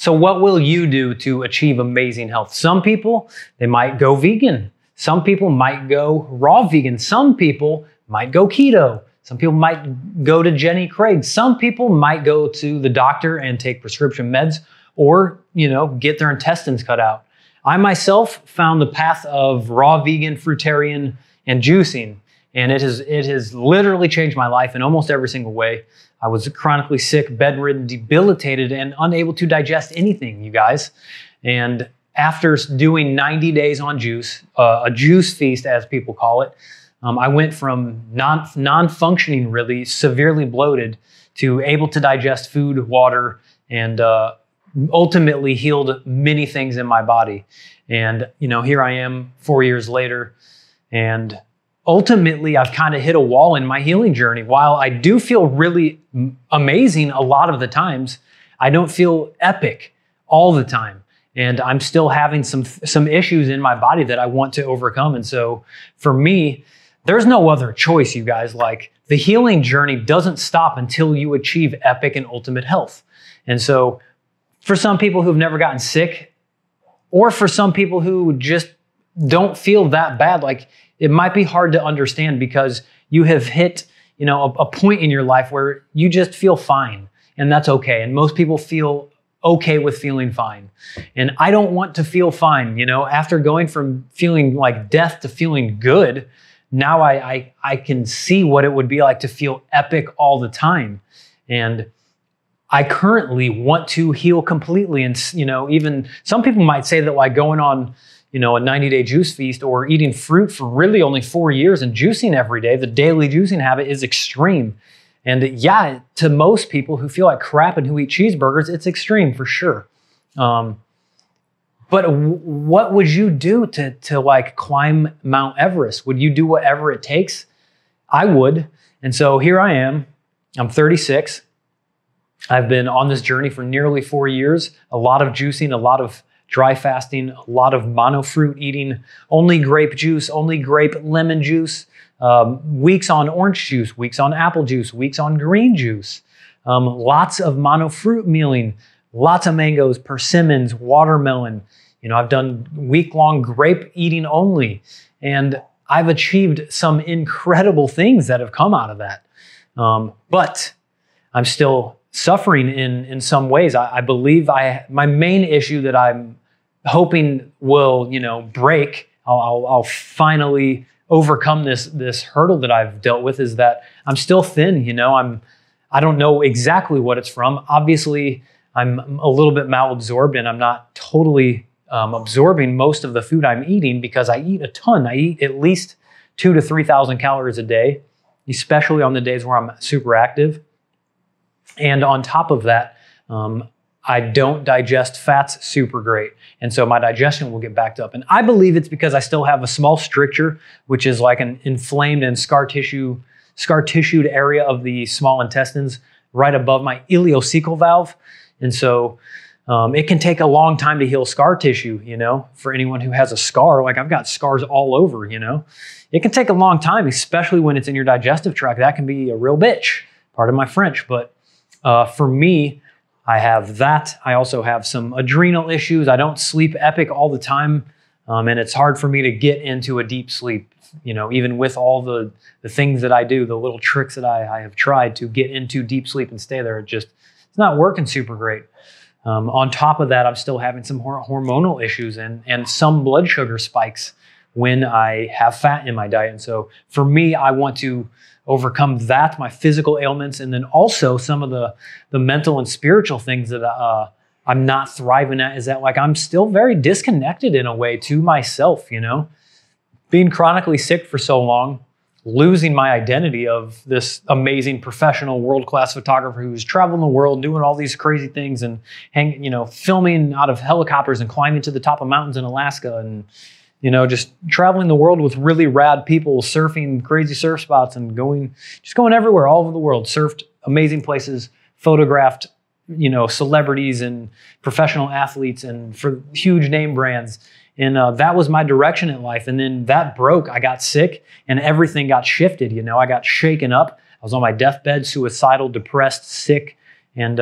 So what will you do to achieve amazing health? Some people, they might go vegan. Some people might go raw vegan. Some people might go keto. Some people might go to Jenny Craig. Some people might go to the doctor and take prescription meds or, get their intestines cut out. I myself found the path of raw vegan, fruitarian, and juicing, and it has literally changed my life in almost every single way. I was chronically sick, bedridden, debilitated, and unable to digest anything, you guys. And after doing 90 days on juice, a juice feast as people call it, I went from non-functioning, really severely bloated, to able to digest food, water, and ultimately healed many things in my body. And here I am 4 years later, and ultimately I've kind of hit a wall in my healing journey. While I do feel really amazing a lot of the times, I don't feel epic all the time. And I'm still having some issues in my body that I want to overcome. And so for me, there's no other choice, you guys. Like, the healing journey doesn't stop until you achieve epic and ultimate health. And so for some people who've never gotten sick, or for some people who just don't feel that bad, like, it might be hard to understand because you have hit, a point in your life where you just feel fine, and that's okay. And most people feel okay with feeling fine. And I don't want to feel fine, after going from feeling like death to feeling good. Now I can see what it would be like to feel epic all the time. And I currently want to heal completely. And, even some people might say that, like, going on, a 90-day juice feast or eating fruit for really only 4 years and juicing every day, the daily juicing habit is extreme. And yeah, to most people who feel like crap and who eat cheeseburgers, it's extreme for sure. But what would you do to like climb Mount Everest? Would you do whatever it takes? I would. And so here I am. I'm 36. I've been on this journey for nearly 4 years. A lot of juicing, a lot of dry fasting, a lot of monofruit eating, only grape juice, only grape lemon juice, weeks on orange juice, weeks on apple juice, weeks on green juice, lots of monofruit mealing, lots of mangoes, persimmons, watermelon. I've done week-long grape eating only, and I've achieved some incredible things that have come out of that. But I'm still suffering in some ways. I believe my main issue that I'm hoping will, break, I'll finally overcome this hurdle that I've dealt with, is that I'm still thin. I don't know exactly what it's from. Obviously, I'm a little bit malabsorbed, and I'm not totally absorbing most of the food I'm eating because I eat a ton. I eat at least 2,000 to 3,000 calories a day, especially on the days where I'm super active. And on top of that, I don't digest fats super great. And so my digestion will get backed up. And I believe it's because I still have a small stricture, which is like an inflamed and scar tissued area of the small intestines right above my ileocecal valve. And so it can take a long time to heal scar tissue, for anyone who has a scar. Like, I've got scars all over, It can take a long time, especially when it's in your digestive tract. That can be a real bitch, pardon my French. But for me, I have that. I also have some adrenal issues. I don't sleep epic all the time. And it's hard for me to get into a deep sleep, even with all the things that I do, the little tricks that I have tried to get into deep sleep and stay there. It's not working super great. On top of that, I'm still having some hormonal issues and some blood sugar spikes when I have fat in my diet. And so for me, I want to overcome that, my physical ailments, and then also some of the mental and spiritual things that I'm not thriving at, is that, like, I'm still very disconnected in a way to myself, Being chronically sick for so long, losing my identity of this amazing professional world-class photographer who's traveling the world, doing all these crazy things and filming out of helicopters and climbing to the top of mountains in Alaska and, just traveling the world with really rad people, surfing crazy surf spots and going everywhere, all over the world, surfed amazing places, photographed, celebrities and professional athletes and for huge name brands. And that was my direction in life. And then that broke. I got sick and everything got shifted. I got shaken up. I was on my deathbed, suicidal, depressed, sick. And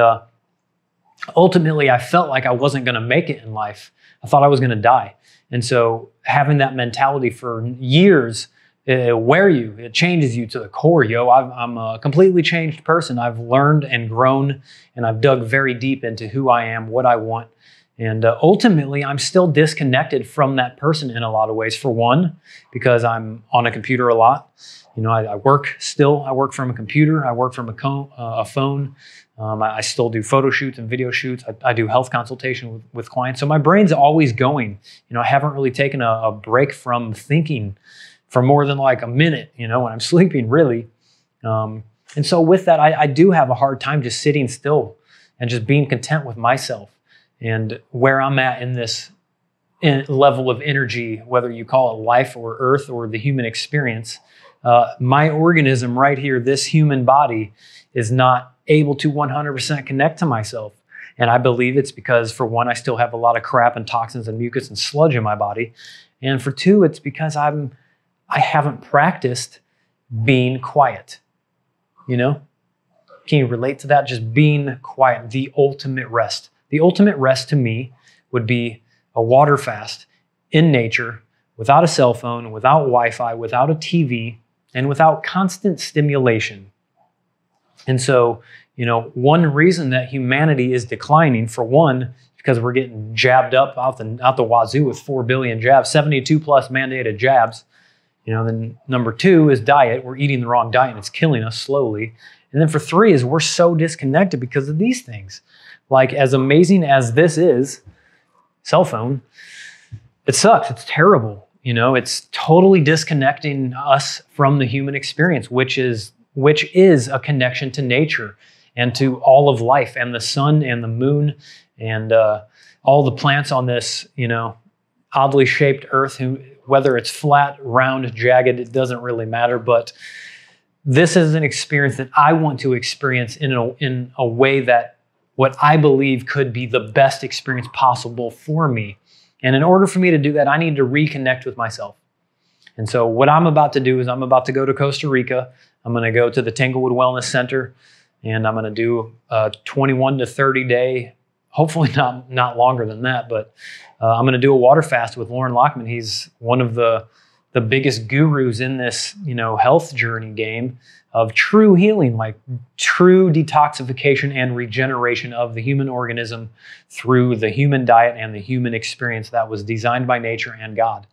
ultimately I felt like I wasn't going to make it in life. I thought I was going to die. And so having that mentality for years, it changes you to the core, yo. I'm a completely changed person. I've learned and grown, and I've dug very deep into who I am, what I want. And ultimately, I'm still disconnected from that person in a lot of ways. For one, because I'm on a computer a lot. You know, I work from a computer. I work from a phone. I still do photo shoots and video shoots. I do health consultation with clients. So my brain's always going. You know, I haven't really taken a break from thinking for more than like a minute, you know, when I'm sleeping, really. And so with that, I do have a hard time just sitting still and just being content with myself and where I'm at in this level of energy, whether you call it life or earth or the human experience. My organism right here, this human body, is not able to 100% connect to myself. And I believe it's because, for one, I still have a lot of crap and toxins and mucus and sludge in my body. And for two, it's because I haven't practiced being quiet. You know? Can you relate to that? Just being quiet, the ultimate rest. The ultimate rest to me would be a water fast in nature, without a cell phone, without Wi-Fi, without a TV, and without constant stimulation. And so, you know, one reason that humanity is declining, for one, because we're getting jabbed up out the wazoo with 4 billion jabs, 72 plus mandated jabs. You know, then number two is diet. We're eating the wrong diet and it's killing us slowly. And then for three is we're so disconnected because of these things. Like, as amazing as this is, cell phone, it sucks. It's terrible. You know, it's totally disconnecting us from the human experience, which is a connection to nature and to all of life and the sun and the moon and all the plants on this, you know, oddly shaped earth, whether it's flat, round, jagged, it doesn't really matter. But this is an experience that I want to experience in a way that what I believe could be the best experience possible for me. And in order for me to do that, I need to reconnect with myself. And so what I'm about to do is I'm about to go to Costa Rica. I'm going to go to the Tanglewood Wellness Center, and I'm going to do a 21 to 30 day, hopefully not longer than that, but I'm going to do a water fast with Loren Lockman. He's one of the biggest gurus in this, you know, health journey game of true healing, like true detoxification and regeneration of the human organism through the human diet and the human experience that was designed by nature and God.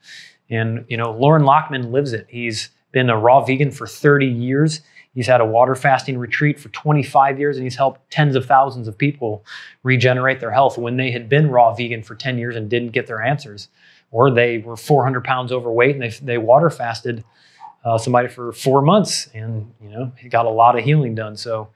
And, you know, Loren Lockman lives it. He's been a raw vegan for 30 years. He's had a water fasting retreat for 25 years, and he's helped tens of thousands of people regenerate their health when they had been raw vegan for 10 years and didn't get their answers. Or they were 400 pounds overweight and they water fasted somebody for 4 months, and, you know, he got a lot of healing done. So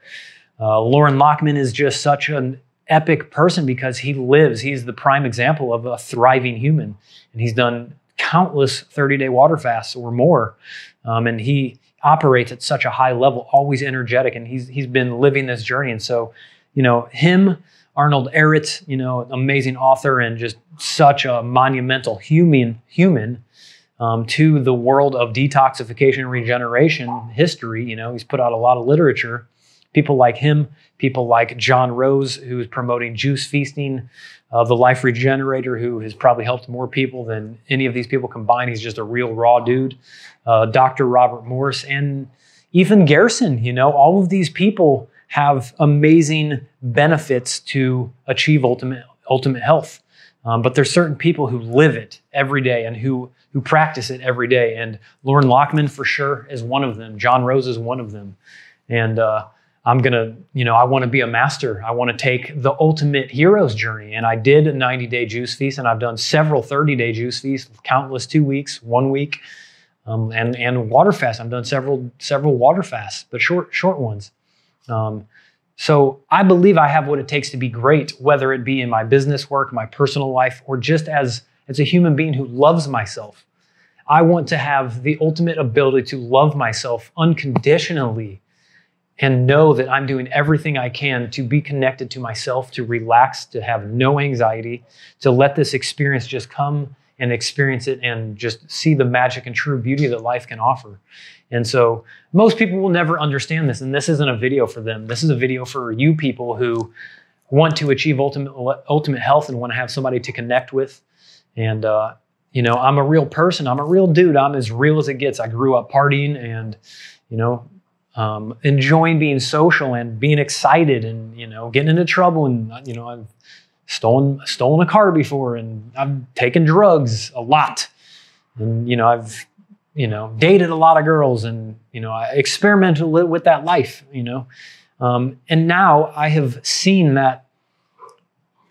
Loren Lockman is just such an epic person because he's the prime example of a thriving human, and he's done countless 30-day water fasts or more, and he operates at such a high level, always energetic, and he's been living this journey. And so, you know, him, Arnold Ehret, you know, amazing author and just such a monumental human to the world of detoxification and regeneration history. You know, he's put out a lot of literature. People like him, people like John Rose, who is promoting juice feasting, the Life Regenerator, who has probably helped more people than any of these people combined. He's just a real raw dude. Dr. Robert Morse and Ethan Garrison, you know, all of these people have amazing benefits to achieve ultimate health. But there's certain people who live it every day and who practice it every day. And Loren Lockman for sure is one of them. John Rose is one of them. And I want to be a master. I want to take the ultimate hero's journey. And I did a 90-day juice feast, and I've done several 30-day juice feasts, countless 2 weeks, 1 week, and water fasts. I've done several water fasts, but short ones. So I believe I have what it takes to be great, whether it be in my business work, my personal life, or just as a human being who loves myself. I want to have the ultimate ability to love myself unconditionally and know that I'm doing everything I can to be connected to myself, to relax, to have no anxiety, to let this experience just come and experience it and just see the magic and true beauty that life can offer. And so most people will never understand this, and this isn't a video for them. This is a video for you people who want to achieve ultimate health and want to have somebody to connect with. And, I'm a real person. I'm a real dude. I'm as real as it gets. I grew up partying and, enjoying being social and being excited and, getting into trouble. And, I've stolen a car before, and I've taken drugs a lot. And, I've, dated a lot of girls, and, I experimented with that life, and now I have seen that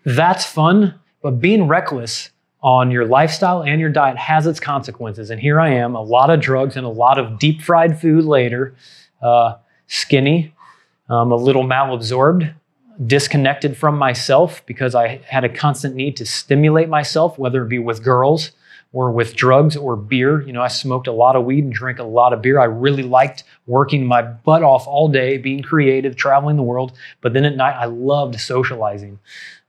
that's fun, but being reckless on your lifestyle and your diet has its consequences. And here I am, a lot of drugs and a lot of deep fried food later, skinny, a little malabsorbed, disconnected from myself because I had a constant need to stimulate myself, whether it be with girls or with drugs or beer. I smoked a lot of weed and drank a lot of beer. I really liked working my butt off all day, being creative, traveling the world. But then at night, I loved socializing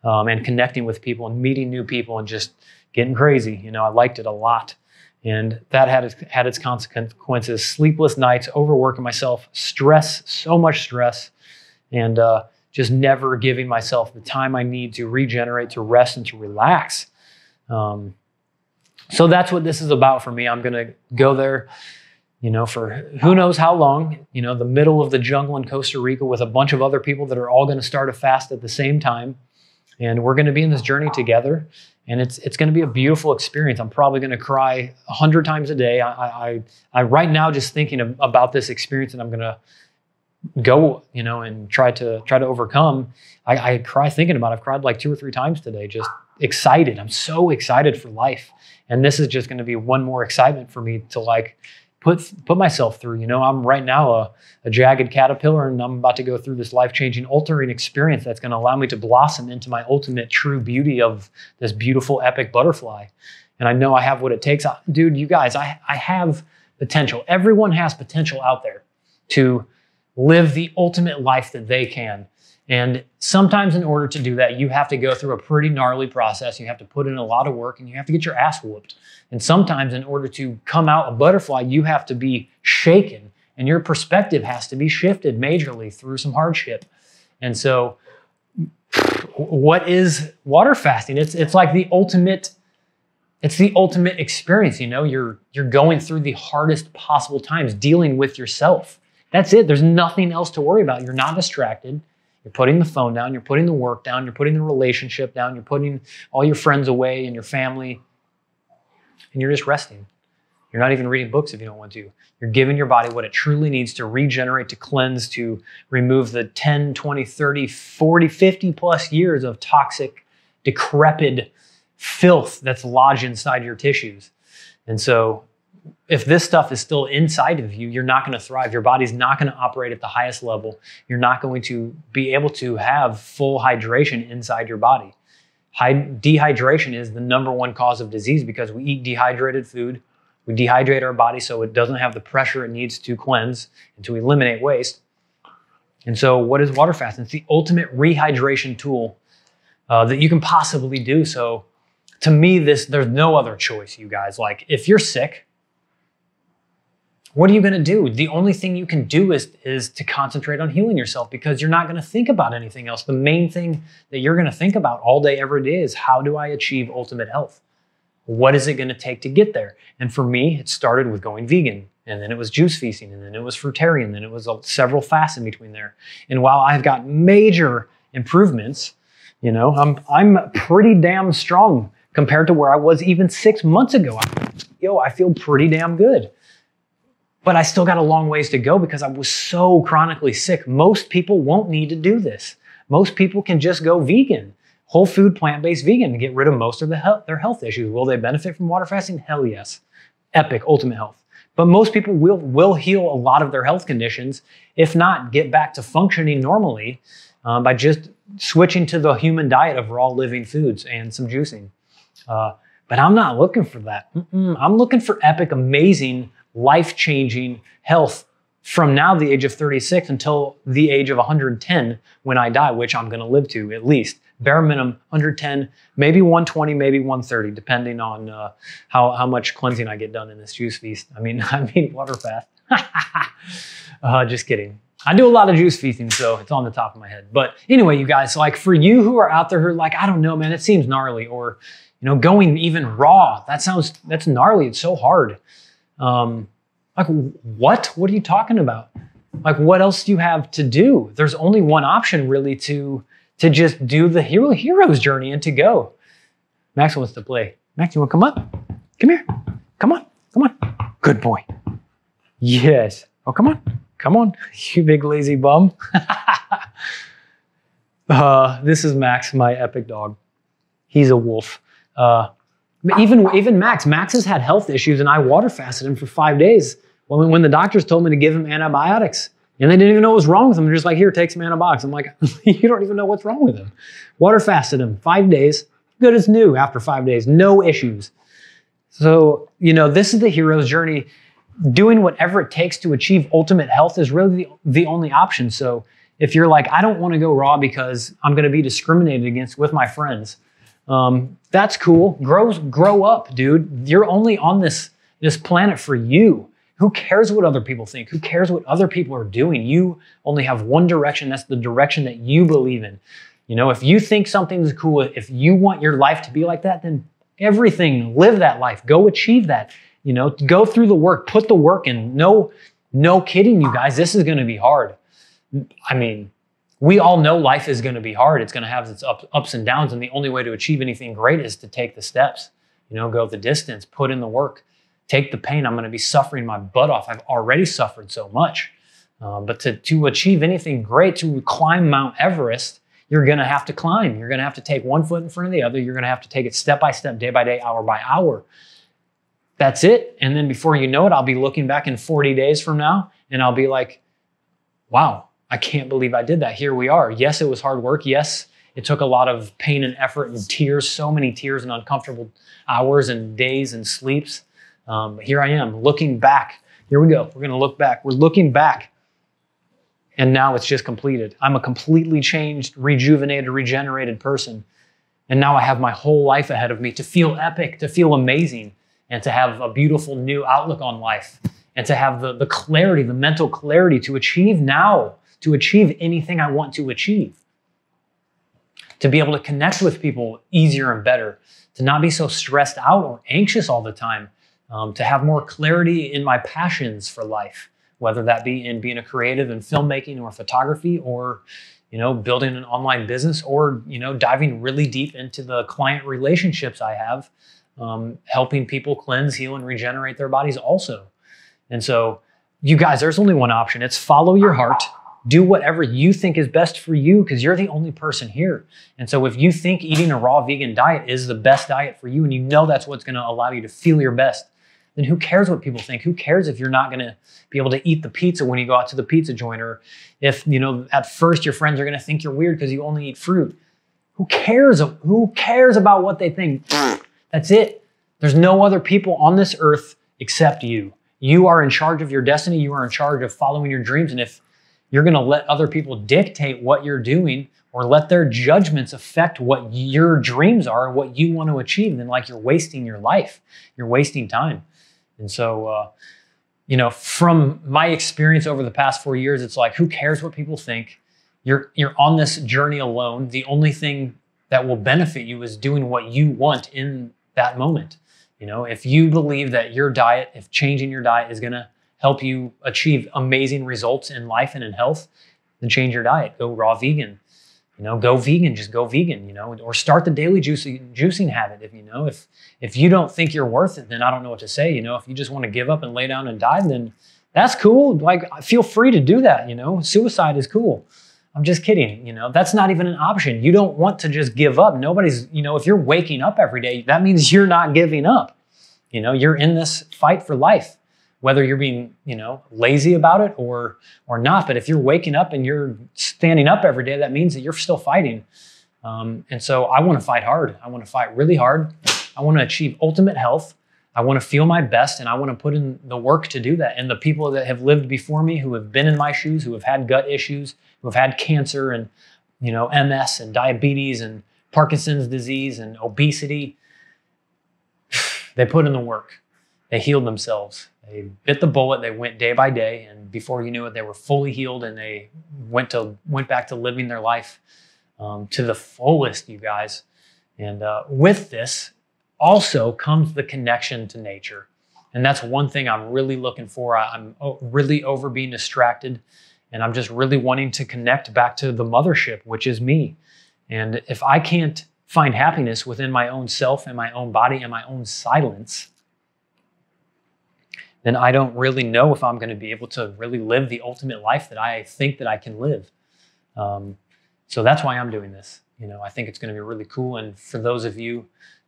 and connecting with people and meeting new people and just getting crazy. I liked it a lot. And that had its consequences: sleepless nights, overworking myself, stress, so much stress, and just never giving myself the time I need to regenerate, to rest, and to relax. So that's what this is about for me. I'm going to go there, for who knows how long, the middle of the jungle in Costa Rica with a bunch of other people that are all going to start a fast at the same time. And we're going to be in this journey together. And it's going to be a beautiful experience. I'm probably going to cry 100 times a day. I right now just thinking about this experience, and I'm going to go, and try to overcome. I cry thinking about it. I've cried like 2 or 3 times today, just excited. I'm so excited for life. And this is just going to be one more excitement for me to like put myself through. I'm right now a jagged caterpillar, and I'm about to go through this life-changing, altering experience that's going to allow me to blossom into my ultimate true beauty of this beautiful, epic butterfly. And I know I have what it takes. Dude, you guys, I have potential. Everyone has potential out there to live the ultimate life that they can. And sometimes in order to do that, you have to go through a pretty gnarly process. You have to put in a lot of work, and you have to get your ass whooped. And sometimes in order to come out a butterfly, you have to be shaken, and your perspective has to be shifted majorly through some hardship. And so what is water fasting? It's like the ultimate, it's the ultimate experience. You're going through the hardest possible times, dealing with yourself. That's it. There's nothing else to worry about. You're not distracted. You're putting the phone down, you're putting the work down, you're putting the relationship down, you're putting all your friends away and your family, and you're just resting. You're not even reading books if you don't want to. You're giving your body what it truly needs to regenerate, to cleanse, to remove the 10, 20, 30, 40, 50 plus years of toxic, decrepit filth that's lodged inside your tissues. And so if this stuff is still inside of you, you're not going to thrive. Your body's not going to operate at the highest level. You're not going to be able to have full hydration inside your body. Dehydration is the #1 cause of disease because we eat dehydrated food. We dehydrate our body so it doesn't have the pressure it needs to cleanse and to eliminate waste. And so what is water fasting? It's the ultimate rehydration tool that you can possibly do. So to me, there's no other choice, you guys. Like, if you're sick, what are you going to do? The only thing you can do is to concentrate on healing yourself, because you're not going to think about anything else. The main thing that you're going to think about all day, every day is, how do I achieve ultimate health? What is it going to take to get there? And for me, it started with going vegan, and then it was juice feasting, and then it was fruitarian, and then it was several fasts in between there. And while I've got major improvements, I'm pretty damn strong compared to where I was even 6 months ago. I feel pretty damn good. But I still got a long ways to go because I was so chronically sick. Most people won't need to do this. Most people can just go vegan, whole food, plant-based vegan, and get rid of most of their health issues. Will they benefit from water fasting? Hell yes. Epic, ultimate health. But most people will heal a lot of their health conditions, if not get back to functioning normally, by just switching to the human diet of raw living foods and some juicing. But I'm not looking for that. I'm looking for epic, amazing, life-changing health from now, the age of 36, until the age of 110 when I die, which I'm going to live to at least. Bare minimum 110, maybe 120, maybe 130, depending on how much cleansing I get done in this juice feast. I mean water fast. Just kidding. I do a lot of juice feasting, so it's on the top of my head. But anyway, you guys, like for you who are out there who are like, I don't know, man, it seems gnarly, or going even raw. That's gnarly. It's so hard. Like what? What are you talking about? Like what else do you have to do? There's only one option really to just do the hero's journey and to go. Max wants to play. Max, you want to come up? Come here. Come on. Come on. Good boy. Yes. Oh, come on. Come on. You big lazy bum. This is Max, my epic dog. He's a wolf. Even Max has had health issues, and I water fasted him for 5 days when the doctors told me to give him antibiotics. And they didn't even know what was wrong with him. They're just like, here, take some antibiotics. I'm like, you don't even know what's wrong with him. Water fasted him 5 days. Good as new after 5 days. No issues. So, this is the hero's journey. Doing whatever it takes to achieve ultimate health is really the only option. So if you're like, I don't want to go raw because I'm going to be discriminated against with my friends, that's cool. Grow up, dude. You're only on this planet for you. Who cares what other people think? Who cares what other people are doing? You only have one direction. That's the direction that you believe in. If you think something's cool, if you want your life to be like that, then everything, live that life. Go achieve that. Go through the work, put the work in. No kidding, you guys. This is going to be hard. I mean, we all know life is going to be hard. It's going to have its ups and downs. And the only way to achieve anything great is to take the steps, go the distance, put in the work. Take the pain. I'm going to be suffering my butt off. I've already suffered so much. But to achieve anything great, to climb Mount Everest, you're going to have to climb. You're going to have to take one foot in front of the other. You're going to have to take it step by step, day by day, hour by hour. That's it. And then before you know it, I'll be looking back in 40 days from now, and I'll be like, wow, I can't believe I did that. Here we are. Yes, it was hard work. Yes, it took a lot of pain and effort and tears, so many tears and uncomfortable hours and days and sleeps. Here I am looking back. Here we go. We're going to look back. We're looking back. And now it's just completed. I'm a completely changed, rejuvenated, regenerated person. And now I have my whole life ahead of me to feel epic, to feel amazing, and to have a beautiful new outlook on life, and to have the clarity, the mental clarity to achieve now, to achieve anything I want to achieve. To be able to connect with people easier and better, to not be so stressed out or anxious all the time. To have more clarity in my passions for life, whether that be in being a creative in filmmaking or photography, or, building an online business, or, diving really deep into the client relationships I have, helping people cleanse, heal, and regenerate their bodies also. And so, you guys, there's only one option. It's follow your heart. Do whatever you think is best for you, because you're the only person here. And so if you think eating a raw vegan diet is the best diet for you, and that's what's going to allow you to feel your best, then who cares what people think? Who cares if you're not going to be able to eat the pizza when you go out to the pizza joint, or if, at first your friends are going to think you're weird because you only eat fruit? Who cares? Who cares about what they think? That's it. There's no other people on this earth except you. You are in charge of your destiny. You are in charge of following your dreams. And if you're going to let other people dictate what you're doing, or let their judgments affect what your dreams are, what you want to achieve, then you're wasting your life. You're wasting time. And so, from my experience over the past 4 years, it's like, who cares what people think? You're on this journey alone. The only thing that will benefit you is doing what you want in that moment. If you believe that your diet, if changing your diet is going to help you achieve amazing results in life and in health, then change your diet. Go raw vegan. Go vegan, just go vegan, or start the daily juicing habit. If you don't think you're worth it, then I don't know what to say. If you just want to give up and lay down and die, then that's cool. Feel free to do that. Suicide is cool. I'm just kidding. That's not even an option. You don't want to just give up. Nobody's, if you're waking up every day, that means you're not giving up. You're in this fight for life. Whether you're being, lazy about it or not. But if you're waking up and you're standing up every day, that means that you're still fighting. And so I want to fight hard. I want to fight really hard. I want to achieve ultimate health. I want to feel my best, and I want to put in the work to do that. And the people that have lived before me, who have been in my shoes, who have had gut issues, who have had cancer and, MS and diabetes and Parkinson's disease and obesity, they put in the work. they healed themselves. They bit the bullet. They went day by day, and before you knew it, they were fully healed, and they went back to living their life to the fullest, you guys. And with this also comes the connection to nature. And that's one thing I'm really looking for. I'm really over being distracted, and I'm just really wanting to connect back to the mothership, which is me. And if I can't find happiness within my own self and my own body and my own silence, then I don't really know if I'm going to be able to really live the ultimate life that I think that I can live. So that's why I'm doing this. You know, I think it's going to be really cool. And for those of you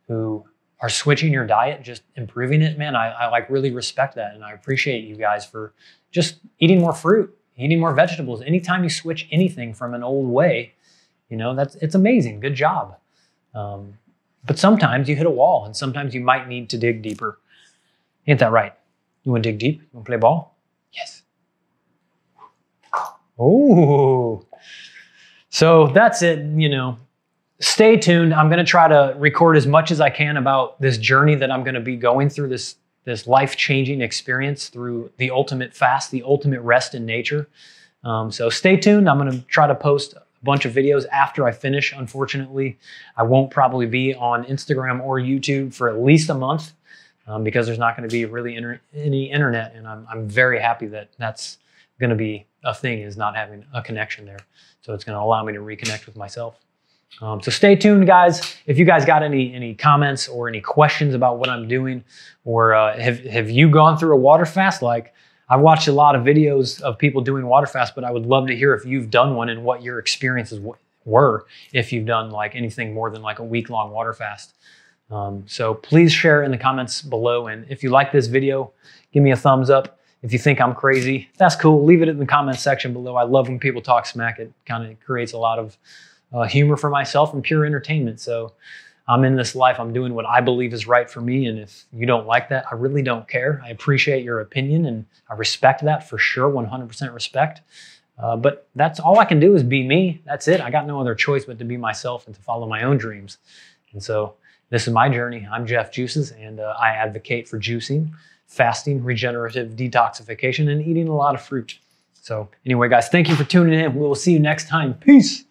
who are switching your diet, just improving it, man, I like really respect that. And I appreciate you guys for just eating more fruit, eating more vegetables. Anytime you switch anything from an old way, you know, it's amazing. Good job. But sometimes you hit a wall, and sometimes you might need to dig deeper. Ain't that right? You want to dig deep? You want to play ball? Yes. Oh. So that's it, you know. Stay tuned. I'm going to try to record as much as I can about this journey that I'm going to be going through, this life-changing experience through the ultimate fast, the ultimate rest in nature. So stay tuned. I'm going to try to post a bunch of videos after I finish. Unfortunately, I won't probably be on Instagram or YouTube for at least a month because there's not going to be really any internet. And I'm very happy that that's going to be a thing, is not having a connection there. So it's going to allow me to reconnect with myself. So stay tuned, guys. If you guys got any comments or any questions about what I'm doing, or have you gone through a water fast? Like, I've watched a lot of videos of people doing water fast, but I would love to hear if you've done one and what your experiences were, if you've done like anything more than like a week-long water fast. So please share in the comments below. And if you like this video, give me a thumbs up. If you think I'm crazy, that's cool. Leave it in the comments section below. I love when people talk smack. It kind of creates a lot of humor for myself and pure entertainment. So I'm in this life. I'm doing what I believe is right for me. And if you don't like that, I really don't care. I appreciate your opinion, and I respect that for sure, 100% respect. But that's all I can do is be me. That's it. I got no other choice but to be myself and to follow my own dreams. And so this is my journey. I'm Jeff Juices, and I advocate for juicing, fasting, regenerative detoxification, and eating a lot of fruit. So anyway, guys, thank you for tuning in. We will see you next time. Peace.